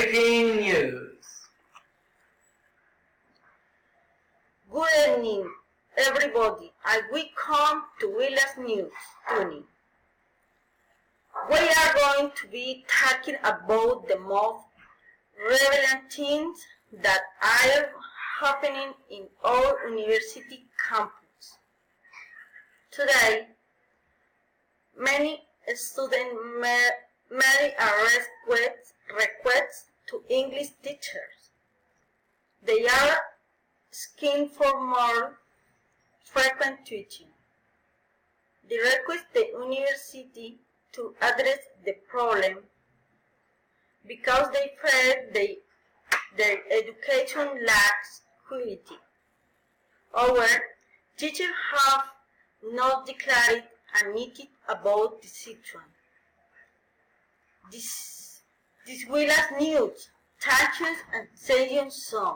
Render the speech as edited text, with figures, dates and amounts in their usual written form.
Breaking news. Good evening, everybody, and we come to Willa's News Tuning. We are going to be talking about the most relevant things that are happening in our university campus. Today, many students made a request to English teachers. They are asking for more frequent teaching. They request the university to address the problem because they fear their education lacks quality. However, teachers have not declared anything about the situation. This Willa's News. Thank you and see you soon.